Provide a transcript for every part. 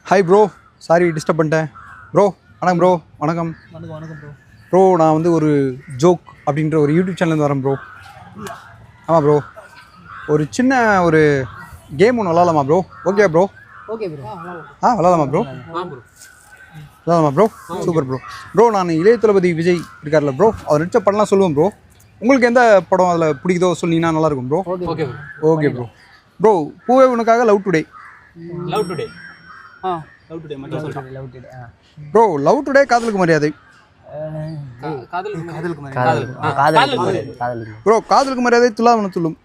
Hi bro, sorry disturb பண்ணிட்டேன் bro. வணக்கம் bro. வணக்கம் வணக்கம் ப்ரோ. ப்ரோ, நான் வந்து ஒரு ஜோக் அப்படின்ற ஒரு யூடியூப் சேனல்லேருந்து வரேன் ப்ரோ. ஆமாம் ப்ரோ, ஒரு சின்ன ஒரு கேம் ஒன்று விளாட்லாமா bro? Okay bro. Okay bro. விளாட்லாமா ப்ரோ? விளாட்லாமா ப்ரோ? Super bro. ப்ரோ, நான் இளைய தளபதி விஜய் இருக்கார்ல ப்ரோ, அவர் நடிச்ச படம்லாம் சொல்லுவேன் ப்ரோ. உங்களுக்கு எந்த படம் அதில் பிடிக்குதோ சொன்னீங்கன்னா நல்லாயிருக்கும் bro. Okay okay bro. Bro, பூவே உனக்காக love today. Love today. Love today மட்டும் சொல்றேன். Love today. Bro, love today காதலுக்கு மரியாதை. காதலுக்கு ப்ரோ, காதலுக்கு மரியாதை துலாவன துள்ளும்.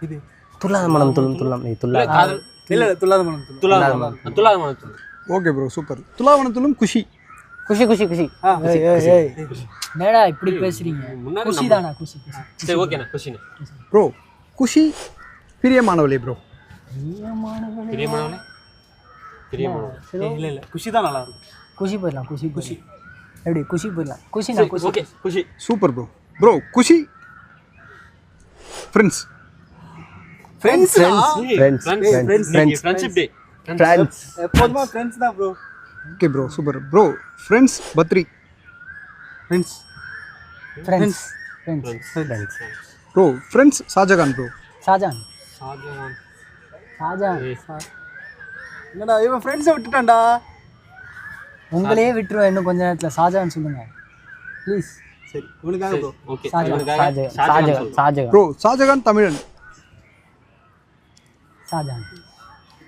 இது துல்லாத மனம் துள்ளும் துள்ளாம் துள்ளா காதல் இல்ல துல்லாத மனம் துள்ளும். Okay bro, super. துலாவன துள்ளும் குஷி. குஷி குஷி குஷி. என்னடா இப்படி பேசுறீங்க? குஷி தானா? குஷி. சரி ஓகேண்ணா குஷிண்ணா. ப்ரோ, குஷி பிரியமானவளே ப்ரோ. பிரியமானவளே இல்ல குஷி தான் நல்லா இருக்கும். குஷி போயிடலாம். குஷி குஷி எப்படி குஷி போயிடலாம். குஷினா Kushi. Okay Kushi. Super bro. Bro, Kushi friends. Friends friendship day. Friends எப்போதுமே ஃப்ரெண்ட்ஸ் தான் bro. Okay bro, super bro. Friends Badri. Friends friends friends. Bro, friends Shahjahan bro. Shahjahan. என்னடா இவன் ஃப்ரெண்ட்ஸை விட்டுட்டான்டா. உங்களையே விட்டுருவேன் இன்னும் கொஞ்ச நேரத்தில். ஷாஜான் சொல்லுங்க ப்ளீஸ். சரி உனக்காக bro. Okay Shahjahan. Bro, Shahjahan Thamizhan. Shahjahan.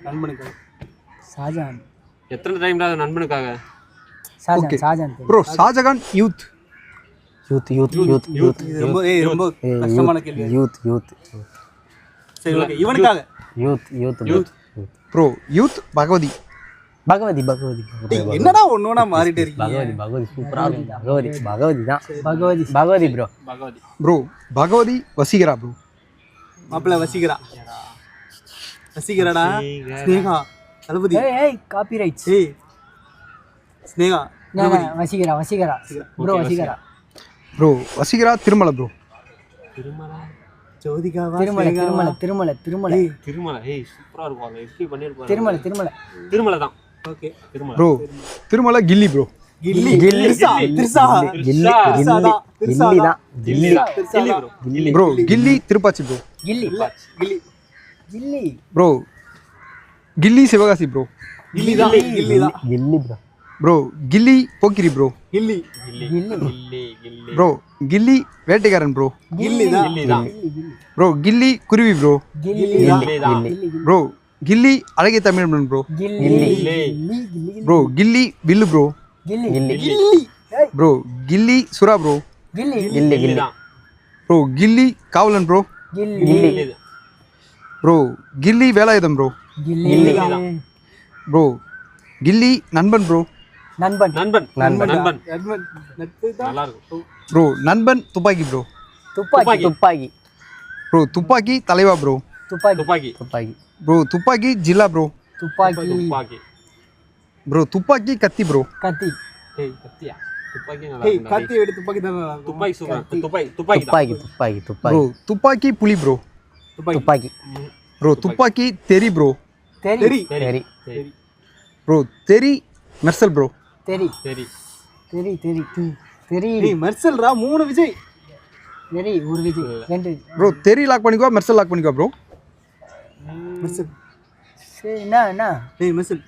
நண்பனுக்காக. ஷாஜான். எத்தனை டைம்டா நண்பனுக்காக? Okay Shahjahan. Bro, Shahjahan youth. Youth இது ரொம்ப கஷ்டமான கேள்வி. யூத் சரி ஓகே இவனுக்காக. Youth bro, youth Bhagavathi. Bhagavathi என்னடா ஒன்னொன்னா மாறிட்டே இருக்கீங்க. பகவதி சூப்பரா இருக்கும். பகவதி தான். Bhagavathi bro. Bhagavathi. Bro, Bhagavathi Vaseegara bro. மாப்பிள்ள வசீகராடா. ஸ்னேகா தளபதி. ஏய் காப்பி ரைட்ஸ். ஏய் Sneha Vaseegara bro. Vaseegara bro, Vaseegara Thirumalai bro. ஜோதிகாவா? திருமலை. ஏய் சூப்பரா இருக்கும். அது எப்படி பண்ணிருப்பாரு? திருமலை தான். ஓகே திருமலை. ப்ரோ, திருமலை கில்லி ப்ரோ. திரிஷா ப்ரோ, கில்லி திருப்பாச்சி ப்ரோ. கில்லி ப்ரோ, கில்லி சிவகாசி ப்ரோ. கில்லி தான். ப்ரோ. ப்ரோ, கில்லி போக்கிரி ப்ரோ. கில்லி ப்ரோ, கில்லி வேட்டைக்காரன் ப்ரோ. கில்லி தான். ப்ரோ, கில்லி குருவி ப்ரோ. ப்ரோ, கில்லி அழகிய தமிழ் ப்ரோ. ப்ரோ, கில்லி வில்லு ப்ரோ. ப்ரோ, கில்லி சுறா ப்ரோ. ப்ரோ, கில்லி காவலன் ப்ரோ. ப்ரோ, கில்லி வேலாயுதம் ப்ரோ. ப்ரோ, கில்லி நண்பன் ப்ரோ. நண்பன். நட்பு தான் நல்லா இருக்கும். ப்ரோ, நண்பன் துப்பாக்கி ப்ரோ. துப்பாக்கி ப்ரோ, துப்பாக்கி தலைவா ப்ரோ. துப்பாக்கி. ப்ரோ, துப்பாக்கி ஜில்லா ப்ரோ. ப்ரோ, துப்பாக்கி கத்தி ப்ரோ. கத்தி. ஏய் கத்தியா? துப்பாக்கி நல்லா இருக்கும். கத்தி எடுத்து துப்பாக்கி தான் நல்லா இருக்கும். துப்பாக்கி சூப்பர். துப்பாக்கி. ப்ரோ, துப்பாக்கி புலி ப்ரோ. துப்பாக்கி ப்ரோ, துப்பாக்கி தெரி ப்ரோ. தெரி. ப்ரோ, தெரி மெர்சல் ப்ரோ. தெரி. ஏய் மெர்சல்ரா 3 விஜய். தெரி ஒரு விஜய் 2. ப்ரோ, தெரி லாக் பண்ணிக்கோ, மெர்சல் லாக் பண்ணிக்கோ ப்ரோ. மெர்சல். சரி என்ன ஏய் மெர்சல்.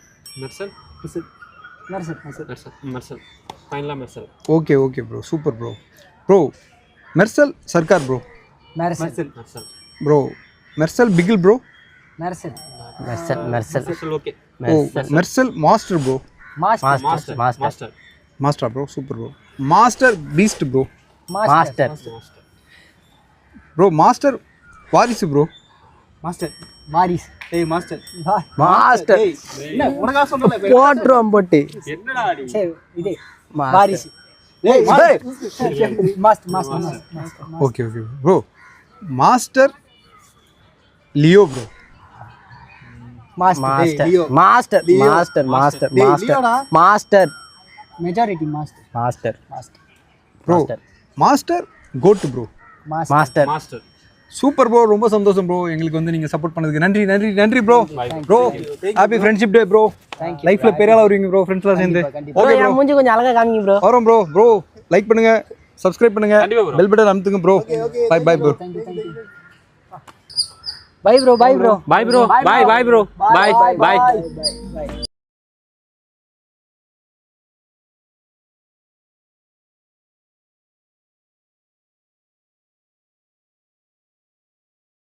ஃபைனலா Mersal. Okay bro, super bro. Bro, Mersal Sarkar bro. Mersal. Bro, Mersal Bigil bro. Mersal. Okay. Mersal master bro. Master bro, super bro. Master Beast bro. Master bro, master வாரிசு ப்ரோ. வாரிஸ். ஏய் மாஸ்டர். மாஸ்டர் என்ன உனக்கா சொல்றல? போட்றோம் போட்டு. என்னடா நீ? சரி இது வாரிஸ். ஏய் Master. Okay bro. Master Leo bro. Master majority Master. Bro, Master GOAT bro. Master super bro, ரொம்ப சந்தோஷம் ப்ரோ. எங்களுக்கு வந்து நீங்கள் சப்போர்ட் பண்ணதுக்கு நன்றி நன்றி நன்றி bro. Bro happy friendship day bro. லைஃப்ல பெரிய ஆளா வருவீங்க ப்ரோ, ஃப்ரெண்ட்ஸ்லாம் சேர்ந்து. ஓகே ப்ரோ, மூஞ்சி கொஞ்சம் அழகா காமிங்க ப்ரோ. வரோம் ப்ரோ. ப்ரோ லைக் பண்ணுங்க, சப்ஸ்கிரைப் பண்ணுங்க, பெல் பட்டன் அமுத்துங்க bro. Bye bye bro. Bye bro. Bye bro, bye bye bro, bye பாய்.